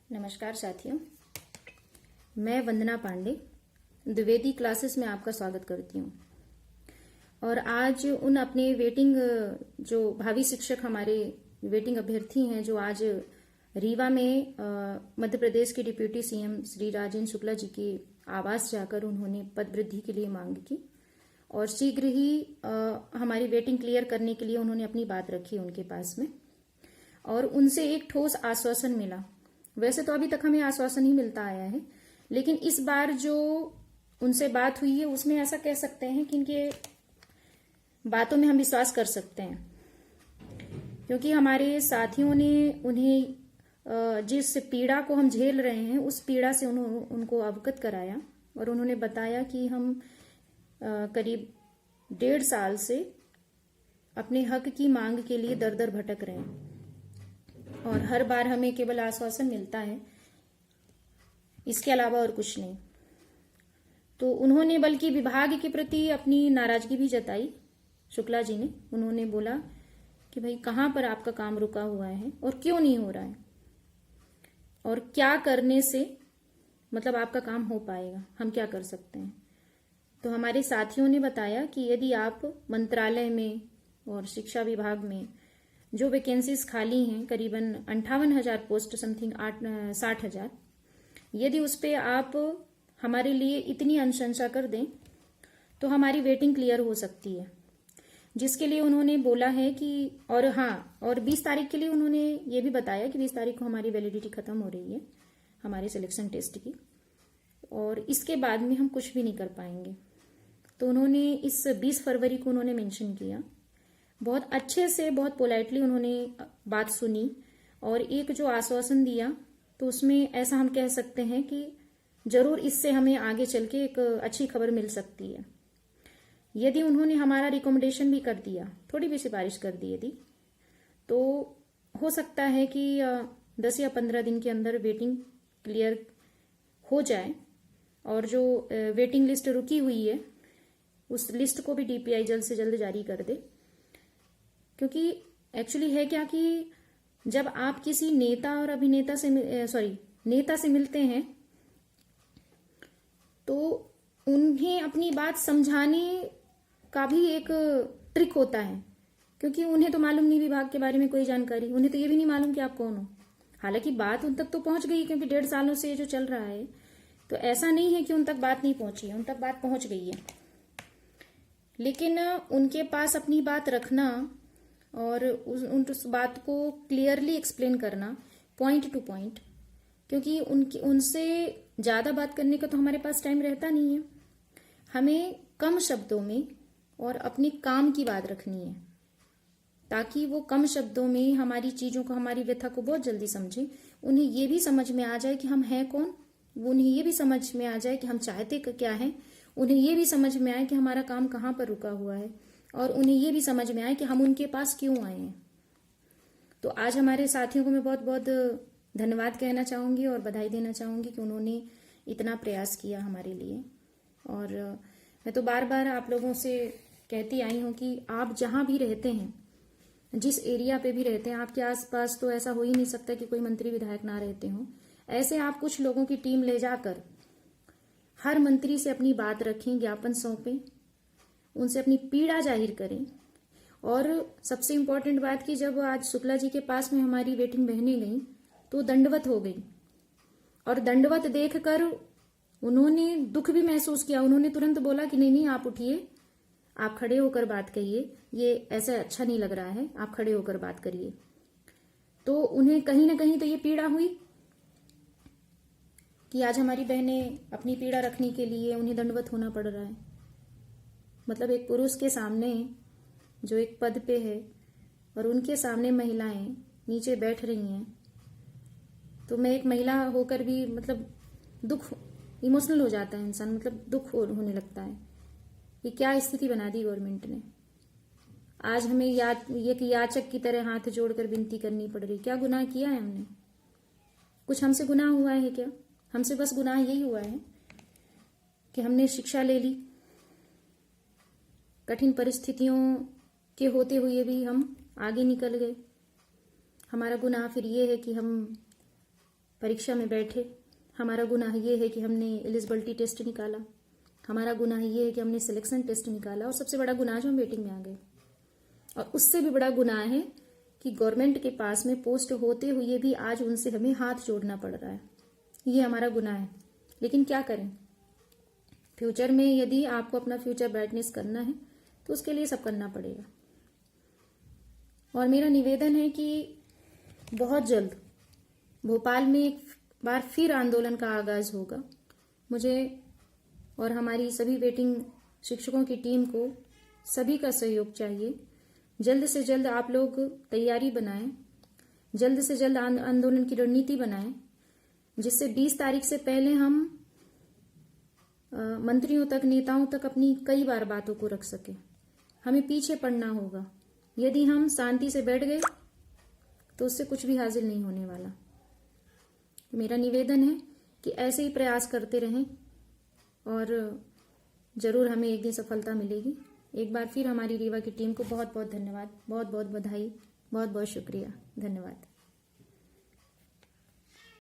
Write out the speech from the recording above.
नमस्कार साथियों, मैं वंदना पांडे द्विवेदी क्लासेस में आपका स्वागत करती हूँ। और आज उन अपने वेटिंग जो भावी शिक्षक हमारे वेटिंग अभ्यर्थी हैं जो आज रीवा में मध्य प्रदेश के डिप्यूटी सीएम श्री राजेंद्र शुक्ला जी के आवास जाकर उन्होंने पद वृद्धि के लिए मांग की और शीघ्र ही हमारी वेटिंग क्लियर करने के लिए उन्होंने अपनी बात रखी उनके पास में और उनसे एक ठोस आश्वासन मिला। वैसे तो अभी तक हमें आश्वासन ही मिलता आया है, लेकिन इस बार जो उनसे बात हुई है उसमें ऐसा कह सकते हैं कि इनके बातों में हम विश्वास कर सकते हैं, क्योंकि हमारे साथियों ने उन्हें जिस पीड़ा को हम झेल रहे हैं उस पीड़ा से उनको अवगत कराया और उन्होंने बताया कि हम करीब 1.5 साल से अपने हक की मांग के लिए दर दर भटक रहे हैं और हर बार हमें केवल आश्वासन मिलता है, इसके अलावा और कुछ नहीं। तो उन्होंने बल्कि विभाग के प्रति अपनी नाराजगी भी जताई शुक्ला जी ने। उन्होंने बोला कि भाई कहाँ पर आपका काम रुका हुआ है और क्यों नहीं हो रहा है और क्या करने से मतलब आपका काम हो पाएगा, हम क्या कर सकते हैं। तो हमारे साथियों ने बताया कि यदि आप मंत्रालय में और शिक्षा विभाग में जो वैकेंसीज खाली हैं करीबन 58,000 पोस्ट समथिंग 60,000, यदि उस पे आप हमारे लिए इतनी अनुशंसा कर दें तो हमारी वेटिंग क्लियर हो सकती है, जिसके लिए उन्होंने बोला है कि और 20 तारीख के लिए उन्होंने ये भी बताया कि 20 तारीख को हमारी वैलिडिटी खत्म हो रही है हमारे सिलेक्शन टेस्ट की और इसके बाद में हम कुछ भी नहीं कर पाएंगे। तो उन्होंने इस 20 फरवरी को उन्होंने मेंशन किया, बहुत अच्छे से बहुत पोलाइटली उन्होंने बात सुनी और एक जो आश्वासन दिया तो उसमें ऐसा हम कह सकते हैं कि जरूर इससे हमें आगे चल के एक अच्छी खबर मिल सकती है। यदि उन्होंने हमारा रिकमेंडेशन भी कर दिया, थोड़ी भी सिफारिश कर दी यदि, तो हो सकता है कि 10 या 15 दिन के अंदर वेटिंग क्लियर हो जाए और जो वेटिंग लिस्ट रुकी हुई है उस लिस्ट को भी डीपीआई जल्द से जल्द जारी कर दे। क्योंकि एक्चुअली है क्या कि जब आप किसी नेता और अभिनेता से नेता से मिलते हैं तो उन्हें अपनी बात समझाने का भी एक ट्रिक होता है, क्योंकि उन्हें तो मालूम नहीं विभाग के बारे में कोई जानकारी, उन्हें तो ये भी नहीं मालूम कि आप कौन हो। हालांकि बात उन तक तो पहुंच गई, क्योंकि 1.5 सालों से जो चल रहा है तो ऐसा नहीं है कि उन तक बात नहीं पहुंची है, उन तक बात पहुंच गई है। लेकिन उनके पास अपनी बात रखना और उस बात को क्लियरली एक्सप्लेन करना पॉइंट टू पॉइंट, क्योंकि उनसे ज़्यादा बात करने का तो हमारे पास टाइम रहता नहीं है। हमें कम शब्दों में और अपने काम की बात रखनी है ताकि वो कम शब्दों में हमारी चीज़ों को, हमारी व्यथा को बहुत जल्दी समझें, उन्हें ये भी समझ में आ जाए कि हम हैं कौन, उन्हें ये भी समझ में आ जाए कि हम चाहते क्या हैं, उन्हें ये भी समझ में आए कि हमारा काम कहाँ पर रुका हुआ है और उन्हें ये भी समझ में आए कि हम उनके पास क्यों आए हैं। तो आज हमारे साथियों को मैं बहुत बहुत धन्यवाद कहना चाहूँगी और बधाई देना चाहूँगी कि उन्होंने इतना प्रयास किया हमारे लिए। और मैं तो बार बार आप लोगों से कहती आई हूँ कि आप जहाँ भी रहते हैं, जिस एरिया पे भी रहते हैं, आपके आसपास तो ऐसा हो ही नहीं सकता कि कोई मंत्री विधायक ना रहते हों। ऐसे आप कुछ लोगों की टीम ले जाकर हर मंत्री से अपनी बात रखें, ज्ञापन सौंपें, उनसे अपनी पीड़ा जाहिर करें। और सबसे इम्पोर्टेंट बात कि जब आज शुक्ला जी के पास में हमारी वेटिंग बहनें गई तो दंडवत हो गई और दंडवत देखकर उन्होंने दुख भी महसूस किया। उन्होंने तुरंत बोला कि नहीं नहीं, आप उठिए, आप खड़े होकर बात करिए, ये ऐसा अच्छा नहीं लग रहा है, आप खड़े होकर बात करिए। तो उन्हें कहीं ना कहीं तो ये पीड़ा हुई कि आज हमारी बहनें अपनी पीड़ा रखने के लिए उन्हें दंडवत होना पड़ रहा है। मतलब एक पुरुष के सामने जो एक पद पे है और उनके सामने महिलाएं नीचे बैठ रही हैं, तो मैं एक महिला होकर भी मतलब दुख, इमोशनल हो जाता है इंसान, मतलब दुख होने लगता है कि क्या स्थिति बना दी गवर्नमेंट ने। आज हमें एक याचक की तरह हाथ जोड़कर विनती करनी पड़ रही। क्या गुनाह किया है हमने? कुछ हमसे गुनाह हुआ है क्या? हमसे बस गुनाह यही हुआ है कि हमने शिक्षा ले ली, कठिन परिस्थितियों के होते हुए भी हम आगे निकल गए। हमारा गुनाह फिर ये है कि हम परीक्षा में बैठे, हमारा गुनाह ये है कि हमने एलिजिबिलिटी टेस्ट निकाला, हमारा गुनाह ये है कि हमने सिलेक्शन टेस्ट निकाला, और सबसे बड़ा गुनाह जो हम वेटिंग में आ गए। और उससे भी बड़ा गुनाह है कि गवर्नमेंट के पास में पोस्ट होते हुए भी आज उनसे हमें हाथ जोड़ना पड़ रहा है। ये हमारा गुनाह है। लेकिन क्या करें, फ्यूचर में यदि आपको अपना फ्यूचर ब्राइटनेस करना है तो उसके लिए सब करना पड़ेगा। और मेरा निवेदन है कि बहुत जल्द भोपाल में एक बार फिर आंदोलन का आगाज होगा। मुझे और हमारी सभी वेटिंग शिक्षकों की टीम को सभी का सहयोग चाहिए। जल्द से जल्द आप लोग तैयारी बनाएं, जल्द से जल्द आंदोलन की रणनीति बनाएं, जिससे 20 तारीख से पहले हम मंत्रियों तक, नेताओं तक अपनी कई बार बातों को रख सके। हमें पीछे पड़ना होगा। यदि हम शांति से बैठ गए तो उससे कुछ भी हासिल नहीं होने वाला। मेरा निवेदन है कि ऐसे ही प्रयास करते रहें और जरूर हमें एक दिन सफलता मिलेगी। एक बार फिर हमारी रीवा की टीम को बहुत बहुत धन्यवाद, बहुत बहुत बधाई, बहुत बहुत शुक्रिया, धन्यवाद।